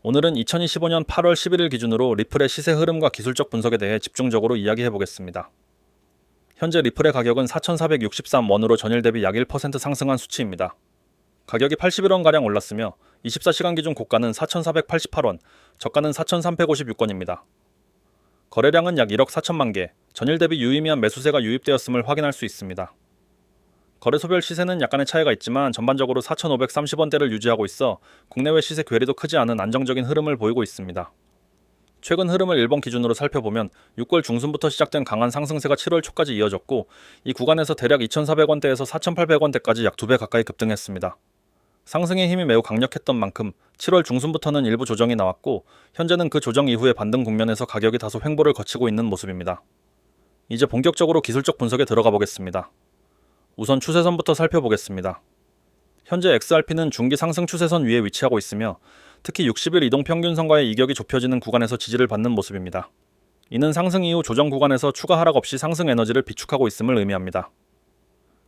오늘은 2025년 8월 11일 기준으로 리플의 시세 흐름과 기술적 분석에 대해 집중적으로 이야기해 보겠습니다. 현재 리플의 가격은 4,463원으로 전일 대비 약 1% 상승한 수치입니다. 가격이 81원가량 올랐으며 24시간 기준 고가는 4,488원, 저가는 4,356원입니다. 거래량은 약 1억 4천만 개, 전일 대비 유의미한 매수세가 유입되었음을 확인할 수 있습니다. 거래소별 시세는 약간의 차이가 있지만 전반적으로 4,530원대를 유지하고 있어 국내외 시세 괴리도 크지 않은 안정적인 흐름을 보이고 있습니다. 최근 흐름을 일본 기준으로 살펴보면 6월 중순부터 시작된 강한 상승세가 7월 초까지 이어졌고 이 구간에서 대략 2,400원대에서 4,800원대까지 약 2배 가까이 급등했습니다. 상승의 힘이 매우 강력했던 만큼 7월 중순부터는 일부 조정이 나왔고 현재는 그 조정 이후의 반등 국면에서 가격이 다소 횡보를 거치고 있는 모습입니다. 이제 본격적으로 기술적 분석에 들어가 보겠습니다. 우선 추세선부터 살펴보겠습니다. 현재 XRP는 중기 상승 추세선 위에 위치하고 있으며 특히 60일 이동평균선과의 이격이 좁혀지는 구간에서 지지를 받는 모습입니다. 이는 상승 이후 조정 구간에서 추가 하락 없이 상승 에너지를 비축하고 있음을 의미합니다.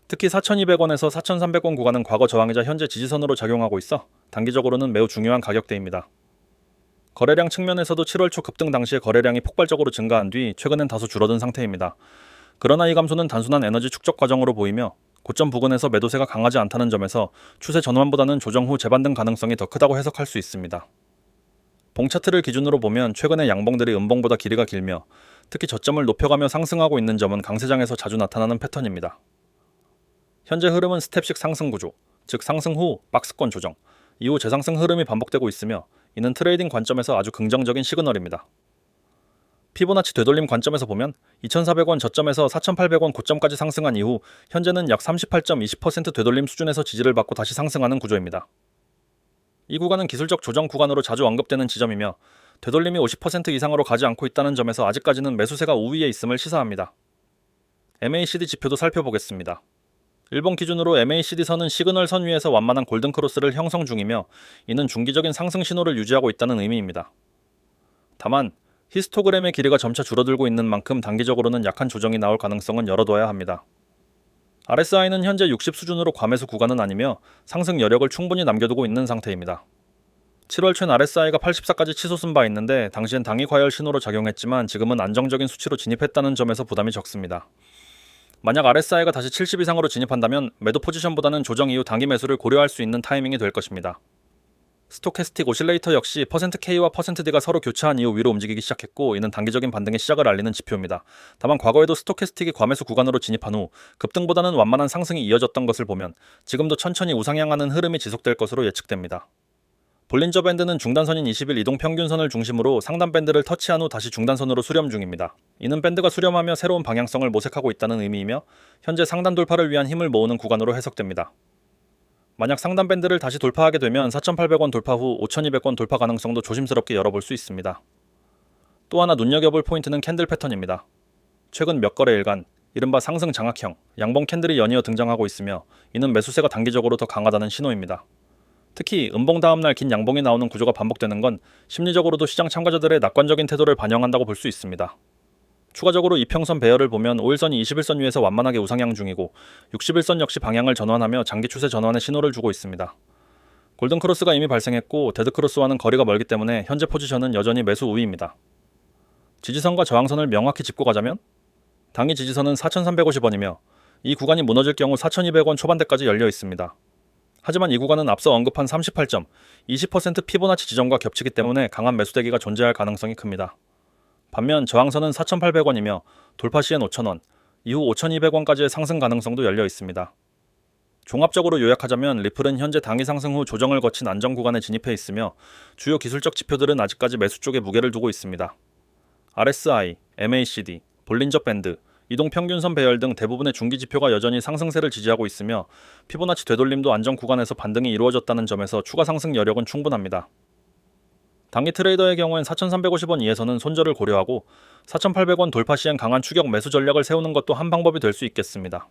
특히 4,200원에서 4,300원 구간은 과거 저항이자 현재 지지선으로 작용하고 있어 단기적으로는 매우 중요한 가격대입니다. 거래량 측면에서도 7월 초 급등 당시에 거래량이 폭발적으로 증가한 뒤 최근엔 다소 줄어든 상태입니다. 그러나 이 감소는 단순한 에너지 축적 과정으로 보이며 고점 부근에서 매도세가 강하지 않다는 점에서 추세 전환보다는 조정 후 재반등 가능성이 더 크다고 해석할 수 있습니다. 봉 차트를 기준으로 보면 최근의 양봉들이 음봉보다 길이가 길며 특히 저점을 높여가며 상승하고 있는 점은 강세장에서 자주 나타나는 패턴입니다. 현재 흐름은 스텝식 상승 구조, 즉 상승 후 박스권 조정, 이후 재상승 흐름이 반복되고 있으며 이는 트레이딩 관점에서 아주 긍정적인 시그널입니다. 피보나치 되돌림 관점에서 보면 2,400원 저점에서 4,800원 고점까지 상승한 이후 현재는 약 38.20% 되돌림 수준에서 지지를 받고 다시 상승하는 구조입니다. 이 구간은 기술적 조정 구간으로 자주 언급되는 지점이며 되돌림이 50% 이상으로 가지 않고 있다는 점에서 아직까지는 매수세가 우위에 있음을 시사합니다. MACD 지표도 살펴보겠습니다. 일본 기준으로 MACD 선은 시그널 선 위에서 완만한 골든크로스를 형성 중이며 이는 중기적인 상승 신호를 유지하고 있다는 의미입니다. 다만 히스토그램의 길이가 점차 줄어들고 있는 만큼 단기적으로는 약한 조정이 나올 가능성은 열어둬야 합니다. RSI는 현재 60 수준으로 과매수 구간은 아니며 상승 여력을 충분히 남겨두고 있는 상태입니다. 7월 초 RSI가 84까지 치솟은 바 있는데 당시엔 당위 과열 신호로 작용했지만 지금은 안정적인 수치로 진입했다는 점에서 부담이 적습니다. 만약 RSI가 다시 70 이상으로 진입한다면 매도 포지션보다는 조정 이후 단기 매수를 고려할 수 있는 타이밍이 될 것입니다. 스토캐스틱 오실레이터 역시 %K와 %D가 서로 교차한 이후 위로 움직이기 시작했고 이는 단기적인 반등의 시작을 알리는 지표입니다. 다만 과거에도 스토캐스틱이 과매수 구간으로 진입한 후 급등보다는 완만한 상승이 이어졌던 것을 보면 지금도 천천히 우상향하는 흐름이 지속될 것으로 예측됩니다. 볼린저 밴드는 중단선인 20일 이동평균선을 중심으로 상단 밴드를 터치한 후 다시 중단선으로 수렴 중입니다. 이는 밴드가 수렴하며 새로운 방향성을 모색하고 있다는 의미이며 현재 상단 돌파를 위한 힘을 모으는 구간으로 해석됩니다. 만약 상단 밴드를 다시 돌파하게 되면 4,800원 돌파 후 5,200원 돌파 가능성도 조심스럽게 열어볼 수 있습니다. 또 하나 눈여겨볼 포인트는 캔들 패턴입니다. 최근 몇 거래일간 이른바 상승 장악형, 양봉 캔들이 연이어 등장하고 있으며 이는 매수세가 단기적으로 더 강하다는 신호입니다. 특히 음봉 다음날 긴 양봉이 나오는 구조가 반복되는 건 심리적으로도 시장 참가자들의 낙관적인 태도를 반영한다고 볼 수 있습니다. 추가적으로 이평선 배열을 보면 5일선이 21선 위에서 완만하게 우상향 중이고 61선 역시 방향을 전환하며 장기 추세 전환의 신호를 주고 있습니다. 골든크로스가 이미 발생했고 데드크로스와는 거리가 멀기 때문에 현재 포지션은 여전히 매수 우위입니다. 지지선과 저항선을 명확히 짚고 가자면 당일 지지선은 4,350원이며 이 구간이 무너질 경우 4,200원 초반대까지 열려 있습니다. 하지만 이 구간은 앞서 언급한 38점, 20% 피보나치 지점과 겹치기 때문에 강한 매수대기가 존재할 가능성이 큽니다. 반면 저항선은 4,800원이며 돌파 시엔 5,000원, 이후 5,200원까지의 상승 가능성도 열려 있습니다. 종합적으로 요약하자면 리플은 현재 당일 상승 후 조정을 거친 안정 구간에 진입해 있으며 주요 기술적 지표들은 아직까지 매수 쪽에 무게를 두고 있습니다. RSI, MACD, 볼린저 밴드, 이동평균선 배열 등 대부분의 중기 지표가 여전히 상승세를 지지하고 있으며 피보나치 되돌림도 안정 구간에서 반등이 이루어졌다는 점에서 추가 상승 여력은 충분합니다. 단기 트레이더의 경우엔 4,350원 이에서는 손절을 고려하고 4,800원 돌파 시엔 강한 추격 매수 전략을 세우는 것도 한 방법이 될 수 있겠습니다.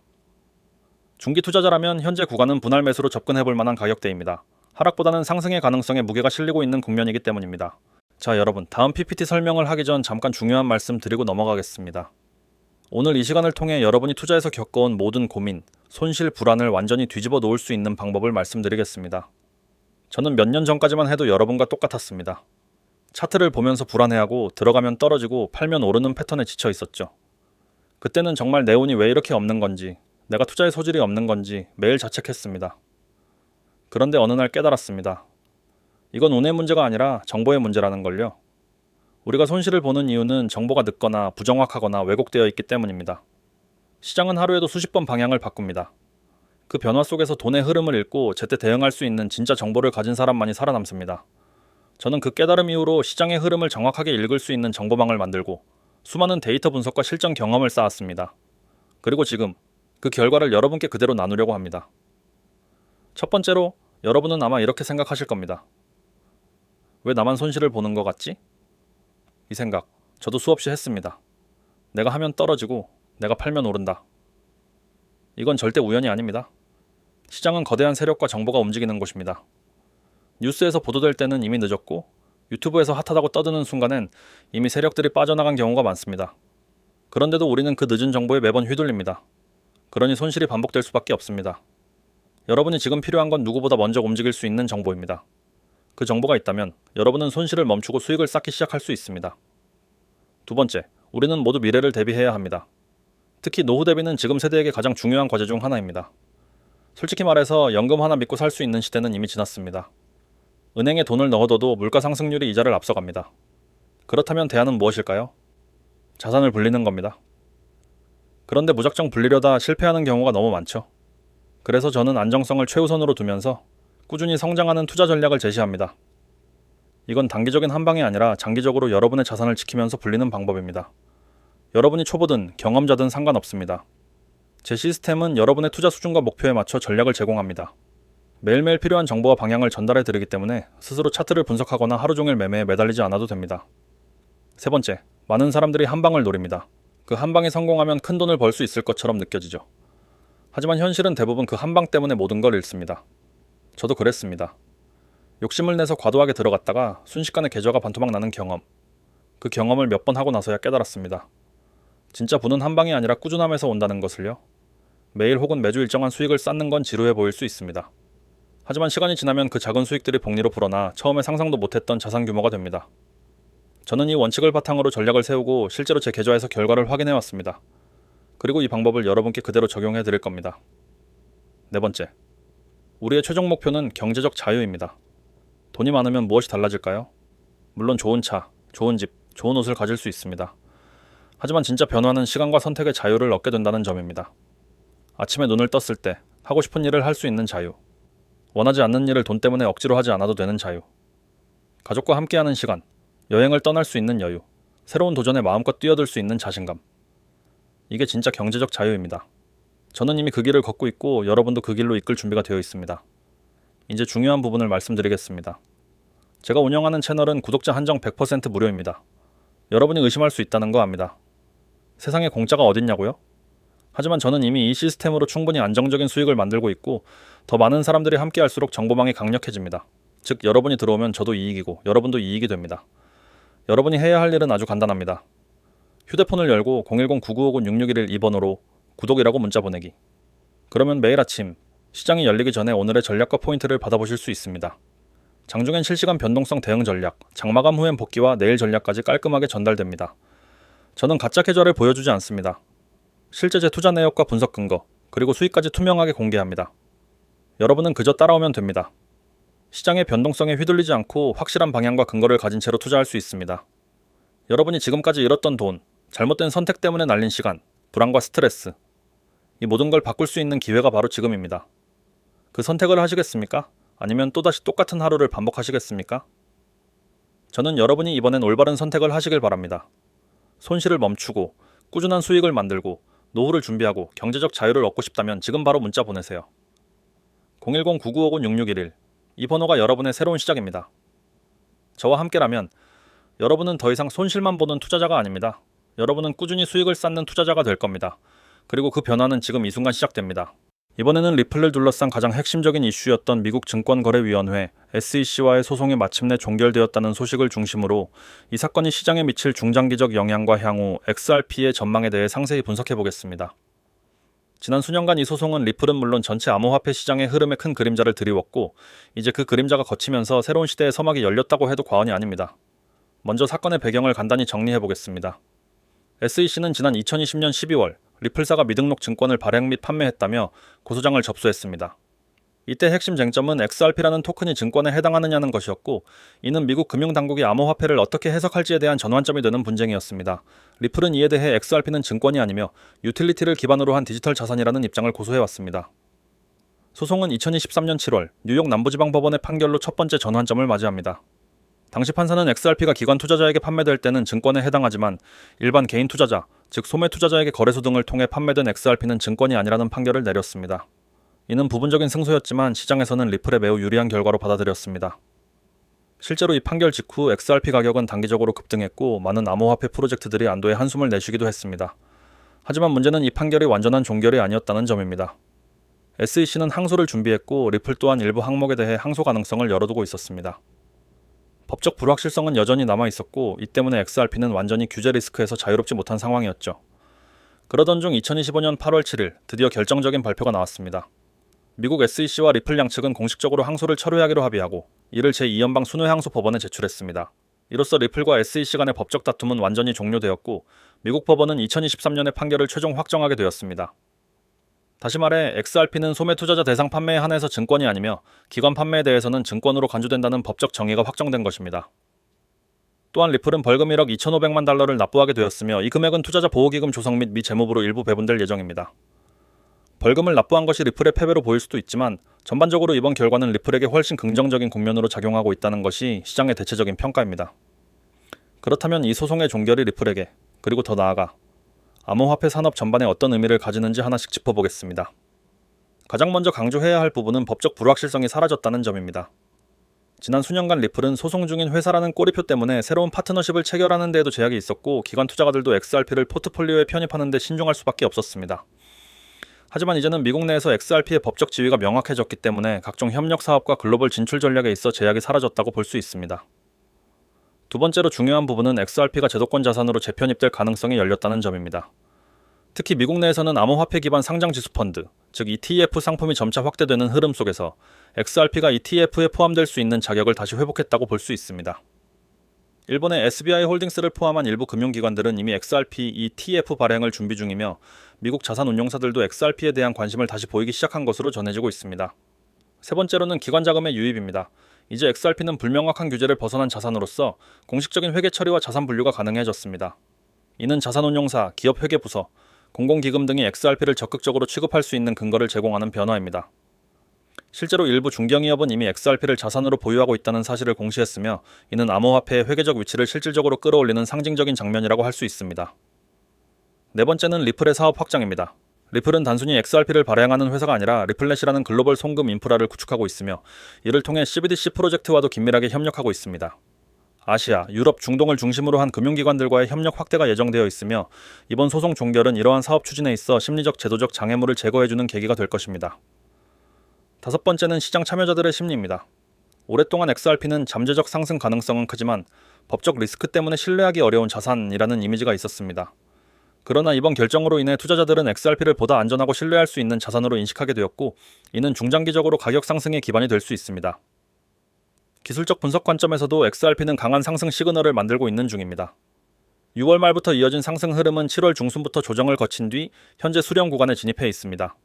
중기 투자자라면 현재 구간은 분할 매수로 접근해볼 만한 가격대입니다. 하락보다는 상승의 가능성에 무게가 실리고 있는 국면이기 때문입니다. 자 여러분, 다음 PPT 설명을 하기 전 잠깐 중요한 말씀 드리고 넘어가겠습니다. 오늘 이 시간을 통해 여러분이 투자에서 겪어온 모든 고민, 손실, 불안을 완전히 뒤집어 놓을 수 있는 방법을 말씀드리겠습니다. 저는 몇 년 전까지만 해도 여러분과 똑같았습니다. 차트를 보면서 불안해하고 들어가면 떨어지고 팔면 오르는 패턴에 지쳐 있었죠. 그때는 정말 내 운이 왜 이렇게 없는 건지, 내가 투자의 소질이 없는 건지 매일 자책했습니다. 그런데 어느 날 깨달았습니다. 이건 운의 문제가 아니라 정보의 문제라는 걸요. 우리가 손실을 보는 이유는 정보가 늦거나 부정확하거나 왜곡되어 있기 때문입니다. 시장은 하루에도 수십 번 방향을 바꿉니다. 그 변화 속에서 돈의 흐름을 읽고 제때 대응할 수 있는 진짜 정보를 가진 사람만이 살아남습니다. 저는 그 깨달음 이후로 시장의 흐름을 정확하게 읽을 수 있는 정보망을 만들고 수많은 데이터 분석과 실전 경험을 쌓았습니다. 그리고 지금 그 결과를 여러분께 그대로 나누려고 합니다. 첫 번째로 여러분은 아마 이렇게 생각하실 겁니다. 왜 나만 손실을 보는 것 같지? 이 생각 저도 수없이 했습니다. 내가 하면 떨어지고 내가 팔면 오른다. 이건 절대 우연이 아닙니다. 시장은 거대한 세력과 정보가 움직이는 곳입니다. 뉴스에서 보도될 때는 이미 늦었고 유튜브에서 핫하다고 떠드는 순간엔 이미 세력들이 빠져나간 경우가 많습니다. 그런데도 우리는 그 늦은 정보에 매번 휘둘립니다. 그러니 손실이 반복될 수밖에 없습니다. 여러분이 지금 필요한 건 누구보다 먼저 움직일 수 있는 정보입니다. 그 정보가 있다면 여러분은 손실을 멈추고 수익을 쌓기 시작할 수 있습니다. 두 번째, 우리는 모두 미래를 대비해야 합니다. 특히 노후 대비는 지금 세대에게 가장 중요한 과제 중 하나입니다. 솔직히 말해서 연금 하나 믿고 살 수 있는 시대는 이미 지났습니다. 은행에 돈을 넣어둬도 물가 상승률이 이자를 앞서갑니다. 그렇다면 대안은 무엇일까요? 자산을 불리는 겁니다. 그런데 무작정 불리려다 실패하는 경우가 너무 많죠. 그래서 저는 안정성을 최우선으로 두면서 꾸준히 성장하는 투자 전략을 제시합니다. 이건 단기적인 한방이 아니라 장기적으로 여러분의 자산을 지키면서 불리는 방법입니다. 여러분이 초보든 경험자든 상관없습니다. 제 시스템은 여러분의 투자 수준과 목표에 맞춰 전략을 제공합니다. 매일매일 필요한 정보와 방향을 전달해 드리기 때문에 스스로 차트를 분석하거나 하루 종일 매매에 매달리지 않아도 됩니다. 세 번째, 많은 사람들이 한방을 노립니다. 그 한방이 성공하면 큰 돈을 벌 수 있을 것처럼 느껴지죠. 하지만 현실은 대부분 그 한방 때문에 모든 걸 잃습니다. 저도 그랬습니다. 욕심을 내서 과도하게 들어갔다가 순식간에 계좌가 반토막 나는 경험. 그 경험을 몇 번 하고 나서야 깨달았습니다. 진짜 부는 한방이 아니라 꾸준함에서 온다는 것을요. 매일 혹은 매주 일정한 수익을 쌓는 건 지루해 보일 수 있습니다. 하지만 시간이 지나면 그 작은 수익들이 복리로 불어나 처음에 상상도 못했던 자산 규모가 됩니다. 저는 이 원칙을 바탕으로 전략을 세우고 실제로 제 계좌에서 결과를 확인해 왔습니다. 그리고 이 방법을 여러분께 그대로 적용해 드릴 겁니다. 네 번째, 우리의 최종 목표는 경제적 자유입니다. 돈이 많으면 무엇이 달라질까요? 물론 좋은 차, 좋은 집, 좋은 옷을 가질 수 있습니다. 하지만 진짜 변화는 시간과 선택의 자유를 얻게 된다는 점입니다. 아침에 눈을 떴을 때 하고 싶은 일을 할 수 있는 자유. 원하지 않는 일을 돈 때문에 억지로 하지 않아도 되는 자유. 가족과 함께하는 시간, 여행을 떠날 수 있는 여유, 새로운 도전에 마음껏 뛰어들 수 있는 자신감. 이게 진짜 경제적 자유입니다. 저는 이미 그 길을 걷고 있고 여러분도 그 길로 이끌 준비가 되어 있습니다. 이제 중요한 부분을 말씀드리겠습니다. 제가 운영하는 채널은 구독자 한정 100% 무료입니다. 여러분이 의심할 수 있다는 거 압니다. 세상에 공짜가 어딨냐고요? 하지만 저는 이미 이 시스템으로 충분히 안정적인 수익을 만들고 있고 더 많은 사람들이 함께할수록 정보망이 강력해집니다. 즉 여러분이 들어오면 저도 이익이고 여러분도 이익이 됩니다. 여러분이 해야 할 일은 아주 간단합니다. 휴대폰을 열고 010-9959-6611 2번으로 구독이라고 문자 보내기. 그러면 매일 아침 시장이 열리기 전에 오늘의 전략과 포인트를 받아보실 수 있습니다. 장중엔 실시간 변동성 대응 전략, 장마감 후엔 복귀와 내일 전략까지 깔끔하게 전달됩니다. 저는 가짜 계좌를 보여주지 않습니다. 실제 제 투자 내역과 분석 근거, 그리고 수익까지 투명하게 공개합니다. 여러분은 그저 따라오면 됩니다. 시장의 변동성에 휘둘리지 않고 확실한 방향과 근거를 가진 채로 투자할 수 있습니다. 여러분이 지금까지 잃었던 돈, 잘못된 선택 때문에 날린 시간, 불안과 스트레스, 이 모든 걸 바꿀 수 있는 기회가 바로 지금입니다. 그 선택을 하시겠습니까? 아니면 또다시 똑같은 하루를 반복하시겠습니까? 저는 여러분이 이번엔 올바른 선택을 하시길 바랍니다. 손실을 멈추고 꾸준한 수익을 만들고 노후를 준비하고 경제적 자유를 얻고 싶다면 지금 바로 문자 보내세요. 010-9959-6611 이 번호가 여러분의 새로운 시작입니다. 저와 함께라면 여러분은 더 이상 손실만 보는 투자자가 아닙니다. 여러분은 꾸준히 수익을 쌓는 투자자가 될 겁니다. 그리고 그 변화는 지금 이 순간 시작됩니다. 이번에는 리플을 둘러싼 가장 핵심적인 이슈였던 미국 증권거래위원회 SEC와의 소송이 마침내 종결되었다는 소식을 중심으로 이 사건이 시장에 미칠 중장기적 영향과 향후 XRP의 전망에 대해 상세히 분석해 보겠습니다. 지난 수년간 이 소송은 리플은 물론 전체 암호화폐 시장의 흐름에 큰 그림자를 드리웠고 이제 그 그림자가 걷히면서 새로운 시대의 서막이 열렸다고 해도 과언이 아닙니다. 먼저 사건의 배경을 간단히 정리해 보겠습니다. SEC는 지난 2020년 12월 리플사가 미등록 증권을 발행 및 판매했다며 고소장을 접수했습니다. 이때 핵심 쟁점은 XRP라는 토큰이 증권에 해당하느냐는 것이었고, 이는 미국 금융당국이 암호화폐를 어떻게 해석할지에 대한 전환점이 되는 분쟁이었습니다. 리플은 이에 대해 XRP는 증권이 아니며 유틸리티를 기반으로 한 디지털 자산이라는 입장을 고소해왔습니다. 소송은 2023년 7월 뉴욕 남부지방법원의 판결로 첫 번째 전환점을 맞이합니다. 당시 판사는 XRP가 기관 투자자에게 판매될 때는 증권에 해당하지만 일반 개인 투자자, 즉 소매 투자자에게 거래소 등을 통해 판매된 XRP는 증권이 아니라는 판결을 내렸습니다. 이는 부분적인 승소였지만 시장에서는 리플에 매우 유리한 결과로 받아들였습니다. 실제로 이 판결 직후 XRP 가격은 단기적으로 급등했고 많은 암호화폐 프로젝트들이 안도의 한숨을 내쉬기도 했습니다. 하지만 문제는 이 판결이 완전한 종결이 아니었다는 점입니다. SEC는 항소를 준비했고 리플 또한 일부 항목에 대해 항소 가능성을 열어두고 있었습니다. 법적 불확실성은 여전히 남아있었고 이 때문에 XRP는 완전히 규제 리스크에서 자유롭지 못한 상황이었죠. 그러던 중 2025년 8월 7일 드디어 결정적인 발표가 나왔습니다. 미국 SEC와 리플 양측은 공식적으로 항소를 철회하기로 합의하고 이를 제2연방 순회항소법원에 제출했습니다. 이로써 리플과 SEC 간의 법적 다툼은 완전히 종료되었고 미국 법원은 2023년에 판결을 최종 확정하게 되었습니다. 다시 말해 XRP는 소매 투자자 대상 판매에 한해서 증권이 아니며 기관 판매에 대해서는 증권으로 간주된다는 법적 정의가 확정된 것입니다. 또한 리플은 벌금 1억 2,500만 달러를 납부하게 되었으며 이 금액은 투자자 보호기금 조성 및 미 재무부로 일부 배분될 예정입니다. 벌금을 납부한 것이 리플의 패배로 보일 수도 있지만 전반적으로 이번 결과는 리플에게 훨씬 긍정적인 국면으로 작용하고 있다는 것이 시장의 대체적인 평가입니다. 그렇다면 이 소송의 종결이 리플에게, 그리고 더 나아가 암호화폐 산업 전반에 어떤 의미를 가지는지 하나씩 짚어보겠습니다. 가장 먼저 강조해야 할 부분은 법적 불확실성이 사라졌다는 점입니다. 지난 수년간 리플은 소송 중인 회사라는 꼬리표 때문에 새로운 파트너십을 체결하는 데에도 제약이 있었고 기관 투자가들도 XRP를 포트폴리오에 편입하는 데 신중할 수밖에 없었습니다. 하지만 이제는 미국 내에서 XRP의 법적 지위가 명확해졌기 때문에 각종 협력 사업과 글로벌 진출 전략에 있어 제약이 사라졌다고 볼 수 있습니다. 두 번째로 중요한 부분은 XRP가 제도권 자산으로 재편입될 가능성이 열렸다는 점입니다. 특히 미국 내에서는 암호화폐 기반 상장지수 펀드, 즉 ETF 상품이 점차 확대되는 흐름 속에서 XRP가 ETF에 포함될 수 있는 자격을 다시 회복했다고 볼 수 있습니다. 일본의 SBI 홀딩스를 포함한 일부 금융기관들은 이미 XRP ETF 발행을 준비 중이며 미국 자산운용사들도 XRP에 대한 관심을 다시 보이기 시작한 것으로 전해지고 있습니다. 세 번째로는 기관 자금의 유입입니다. 이제 XRP는 불명확한 규제를 벗어난 자산으로서 공식적인 회계 처리와 자산 분류가 가능해졌습니다. 이는 자산운용사, 기업 회계부서, 공공기금 등이 XRP를 적극적으로 취급할 수 있는 근거를 제공하는 변화입니다. 실제로 일부 중견기업은 이미 XRP를 자산으로 보유하고 있다는 사실을 공시했으며 이는 암호화폐의 회계적 위치를 실질적으로 끌어올리는 상징적인 장면이라고 할 수 있습니다. 네 번째는 리플의 사업 확장입니다. 리플은 단순히 XRP를 발행하는 회사가 아니라 리플넷이라는 글로벌 송금 인프라를 구축하고 있으며 이를 통해 CBDC 프로젝트와도 긴밀하게 협력하고 있습니다. 아시아, 유럽, 중동을 중심으로 한 금융기관들과의 협력 확대가 예정되어 있으며 이번 소송 종결은 이러한 사업 추진에 있어 심리적, 제도적 장애물을 제거해주는 계기가 될 것입니다. 다섯 번째는 시장 참여자들의 심리입니다. 오랫동안 XRP는 잠재적 상승 가능성은 크지만 법적 리스크 때문에 신뢰하기 어려운 자산이라는 이미지가 있었습니다. 그러나 이번 결정으로 인해 투자자들은 XRP를 보다 안전하고 신뢰할 수 있는 자산으로 인식하게 되었고 이는 중장기적으로 가격 상승의 기반이 될 수 있습니다. 기술적 분석 관점에서도 XRP는 강한 상승 시그널을 만들고 있는 중입니다. 6월 말부터 이어진 상승 흐름은 7월 중순부터 조정을 거친 뒤 현재 수렴 구간에 진입해 있습니다.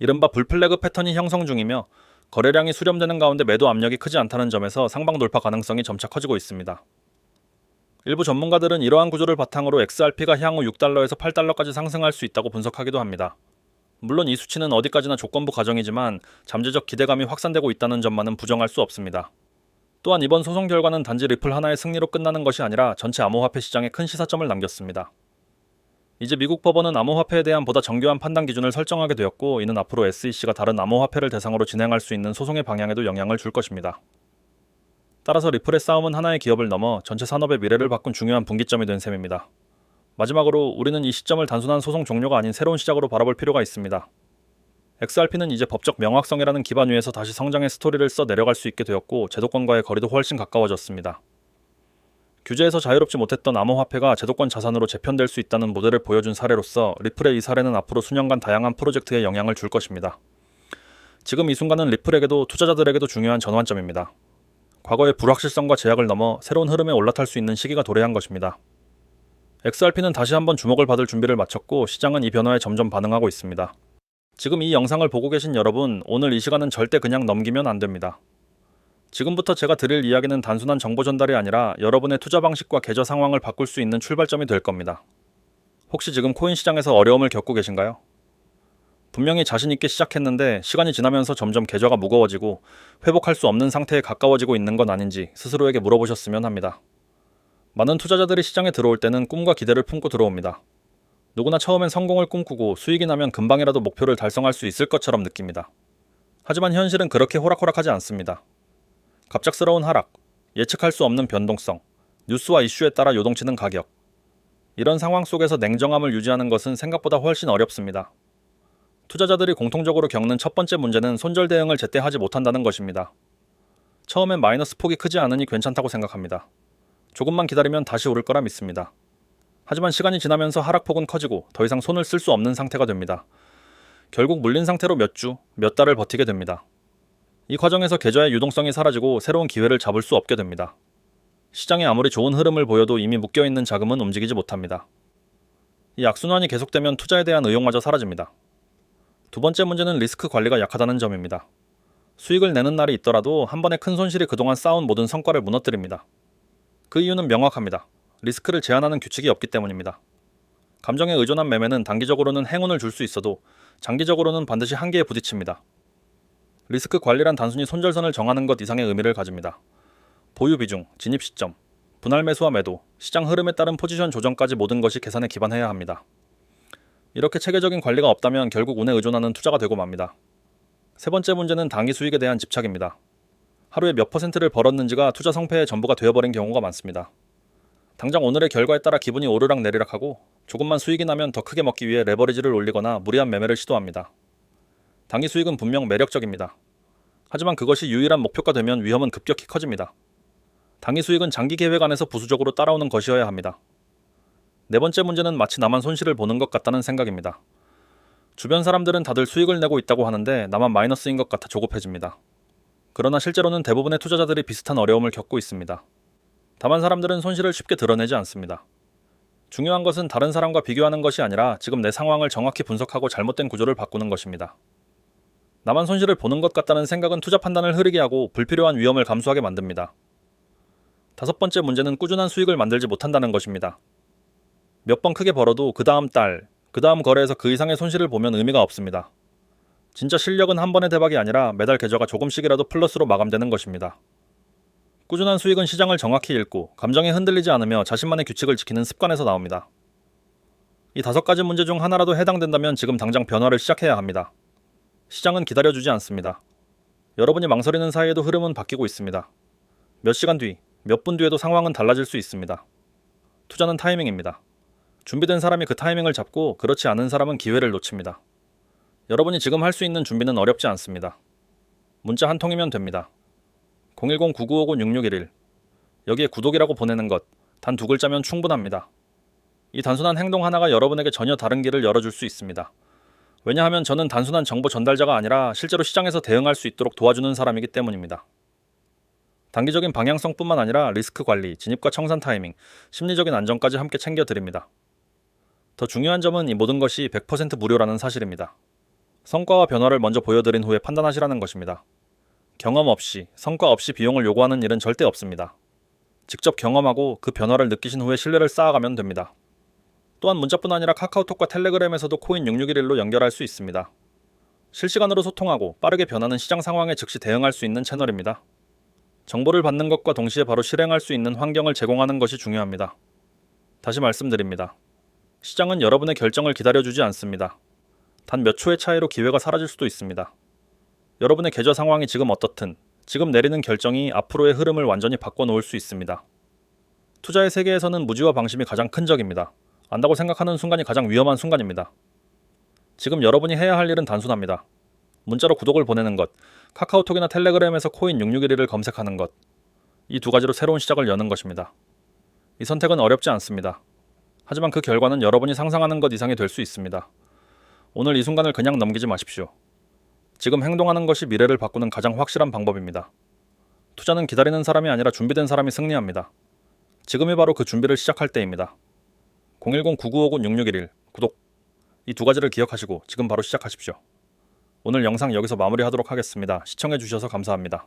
이른바 불플래그 패턴이 형성 중이며 거래량이 수렴되는 가운데 매도 압력이 크지 않다는 점에서 상방 돌파 가능성이 점차 커지고 있습니다. 일부 전문가들은 이러한 구조를 바탕으로 XRP가 향후 6달러에서 8달러까지 상승할 수 있다고 분석하기도 합니다. 물론 이 수치는 어디까지나 조건부 가정이지만 잠재적 기대감이 확산되고 있다는 점만은 부정할 수 없습니다. 또한 이번 소송 결과는 단지 리플 하나의 승리로 끝나는 것이 아니라 전체 암호화폐 시장에 큰 시사점을 남겼습니다. 이제 미국 법원은 암호화폐에 대한 보다 정교한 판단 기준을 설정하게 되었고 이는 앞으로 SEC가 다른 암호화폐를 대상으로 진행할 수 있는 소송의 방향에도 영향을 줄 것입니다. 따라서 리플의 싸움은 하나의 기업을 넘어 전체 산업의 미래를 바꾼 중요한 분기점이 된 셈입니다. 마지막으로 우리는 이 시점을 단순한 소송 종료가 아닌 새로운 시작으로 바라볼 필요가 있습니다. XRP는 이제 법적 명확성이라는 기반 위에서 다시 성장의 스토리를 써 내려갈 수 있게 되었고 제도권과의 거리도 훨씬 가까워졌습니다. 규제에서 자유롭지 못했던 암호화폐가 제도권 자산으로 재편될 수 있다는 모델을 보여준 사례로서 리플의 이 사례는 앞으로 수년간 다양한 프로젝트에 영향을 줄 것입니다. 지금 이 순간은 리플에게도 투자자들에게도 중요한 전환점입니다. 과거의 불확실성과 제약을 넘어 새로운 흐름에 올라탈 수 있는 시기가 도래한 것입니다. XRP는 다시 한번 주목을 받을 준비를 마쳤고 시장은 이 변화에 점점 반응하고 있습니다. 지금 이 영상을 보고 계신 여러분, 오늘 이 시간은 절대 그냥 넘기면 안 됩니다. 지금부터 제가 드릴 이야기는 단순한 정보 전달이 아니라 여러분의 투자 방식과 계좌 상황을 바꿀 수 있는 출발점이 될 겁니다. 혹시 지금 코인 시장에서 어려움을 겪고 계신가요? 분명히 자신 있게 시작했는데 시간이 지나면서 점점 계좌가 무거워지고 회복할 수 없는 상태에 가까워지고 있는 건 아닌지 스스로에게 물어보셨으면 합니다. 많은 투자자들이 시장에 들어올 때는 꿈과 기대를 품고 들어옵니다. 누구나 처음엔 성공을 꿈꾸고 수익이 나면 금방이라도 목표를 달성할 수 있을 것처럼 느낍니다. 하지만 현실은 그렇게 호락호락하지 않습니다. 갑작스러운 하락, 예측할 수 없는 변동성, 뉴스와 이슈에 따라 요동치는 가격. 이런 상황 속에서 냉정함을 유지하는 것은 생각보다 훨씬 어렵습니다. 투자자들이 공통적으로 겪는 첫 번째 문제는 손절 대응을 제때 하지 못한다는 것입니다. 처음엔 마이너스 폭이 크지 않으니 괜찮다고 생각합니다. 조금만 기다리면 다시 오를 거라 믿습니다. 하지만 시간이 지나면서 하락폭은 커지고 더 이상 손을 쓸 수 없는 상태가 됩니다. 결국 물린 상태로 몇 주, 몇 달을 버티게 됩니다. 이 과정에서 계좌의 유동성이 사라지고 새로운 기회를 잡을 수 없게 됩니다. 시장에 아무리 좋은 흐름을 보여도 이미 묶여있는 자금은 움직이지 못합니다. 이 악순환이 계속되면 투자에 대한 의욕마저 사라집니다. 두 번째 문제는 리스크 관리가 약하다는 점입니다. 수익을 내는 날이 있더라도 한 번의 큰 손실이 그동안 쌓은 모든 성과를 무너뜨립니다. 그 이유는 명확합니다. 리스크를 제한하는 규칙이 없기 때문입니다. 감정에 의존한 매매는 단기적으로는 행운을 줄 수 있어도 장기적으로는 반드시 한계에 부딪힙니다. 리스크 관리란 단순히 손절선을 정하는 것 이상의 의미를 가집니다. 보유 비중, 진입 시점, 분할 매수와 매도, 시장 흐름에 따른 포지션 조정까지 모든 것이 계산에 기반해야 합니다. 이렇게 체계적인 관리가 없다면 결국 운에 의존하는 투자가 되고 맙니다. 세 번째 문제는 단기 수익에 대한 집착입니다. 하루에 몇 퍼센트를 벌었는지가 투자 성패의 전부가 되어버린 경우가 많습니다. 당장 오늘의 결과에 따라 기분이 오르락 내리락하고 조금만 수익이 나면 더 크게 먹기 위해 레버리지를 올리거나 무리한 매매를 시도합니다. 단기 수익은 분명 매력적입니다. 하지만 그것이 유일한 목표가 되면 위험은 급격히 커집니다. 단기 수익은 장기 계획 안에서 부수적으로 따라오는 것이어야 합니다. 네 번째 문제는 마치 나만 손실을 보는 것 같다는 생각입니다. 주변 사람들은 다들 수익을 내고 있다고 하는데 나만 마이너스인 것 같아 조급해집니다. 그러나 실제로는 대부분의 투자자들이 비슷한 어려움을 겪고 있습니다. 다만 사람들은 손실을 쉽게 드러내지 않습니다. 중요한 것은 다른 사람과 비교하는 것이 아니라 지금 내 상황을 정확히 분석하고 잘못된 구조를 바꾸는 것입니다. 나만 손실을 보는 것 같다는 생각은 투자 판단을 흐리게 하고 불필요한 위험을 감수하게 만듭니다. 다섯 번째 문제는 꾸준한 수익을 만들지 못한다는 것입니다. 몇 번 크게 벌어도 그 다음 달, 그 다음 거래에서 그 이상의 손실을 보면 의미가 없습니다. 진짜 실력은 한 번의 대박이 아니라 매달 계좌가 조금씩이라도 플러스로 마감되는 것입니다. 꾸준한 수익은 시장을 정확히 읽고 감정에 흔들리지 않으며 자신만의 규칙을 지키는 습관에서 나옵니다. 이 다섯 가지 문제 중 하나라도 해당된다면 지금 당장 변화를 시작해야 합니다. 시장은 기다려주지 않습니다. 여러분이 망설이는 사이에도 흐름은 바뀌고 있습니다. 몇 시간 뒤, 몇 분 뒤에도 상황은 달라질 수 있습니다. 투자는 타이밍입니다. 준비된 사람이 그 타이밍을 잡고 그렇지 않은 사람은 기회를 놓칩니다. 여러분이 지금 할 수 있는 준비는 어렵지 않습니다. 문자 한 통이면 됩니다. 010-9959-6611 여기에 구독이라고 보내는 것, 단 두 글자면 충분합니다. 이 단순한 행동 하나가 여러분에게 전혀 다른 길을 열어줄 수 있습니다. 왜냐하면 저는 단순한 정보 전달자가 아니라 실제로 시장에서 대응할 수 있도록 도와주는 사람이기 때문입니다. 단기적인 방향성뿐만 아니라 리스크 관리, 진입과 청산 타이밍, 심리적인 안정까지 함께 챙겨드립니다. 더 중요한 점은 이 모든 것이 100% 무료라는 사실입니다. 성과와 변화를 먼저 보여드린 후에 판단하시라는 것입니다. 경험 없이, 성과 없이 비용을 요구하는 일은 절대 없습니다. 직접 경험하고 그 변화를 느끼신 후에 신뢰를 쌓아가면 됩니다. 또한 문자뿐 아니라 카카오톡과 텔레그램에서도 코인 6611로 연결할 수 있습니다. 실시간으로 소통하고 빠르게 변하는 시장 상황에 즉시 대응할 수 있는 채널입니다. 정보를 받는 것과 동시에 바로 실행할 수 있는 환경을 제공하는 것이 중요합니다. 다시 말씀드립니다. 시장은 여러분의 결정을 기다려주지 않습니다. 단 몇 초의 차이로 기회가 사라질 수도 있습니다. 여러분의 계좌 상황이 지금 어떻든 지금 내리는 결정이 앞으로의 흐름을 완전히 바꿔놓을 수 있습니다. 투자의 세계에서는 무지와 방심이 가장 큰 적입니다. 안다고 생각하는 순간이 가장 위험한 순간입니다. 지금 여러분이 해야 할 일은 단순합니다. 문자로 구독을 보내는 것, 카카오톡이나 텔레그램에서 코인 6611을 검색하는 것, 이 두 가지로 새로운 시작을 여는 것입니다. 이 선택은 어렵지 않습니다. 하지만 그 결과는 여러분이 상상하는 것 이상이 될 수 있습니다. 오늘 이 순간을 그냥 넘기지 마십시오. 지금 행동하는 것이 미래를 바꾸는 가장 확실한 방법입니다. 투자는 기다리는 사람이 아니라 준비된 사람이 승리합니다. 지금이 바로 그 준비를 시작할 때입니다. 010-9959-6611 구독, 이 두 가지를 기억하시고 지금 바로 시작하십시오. 오늘 영상 여기서 마무리하도록 하겠습니다. 시청해주셔서 감사합니다.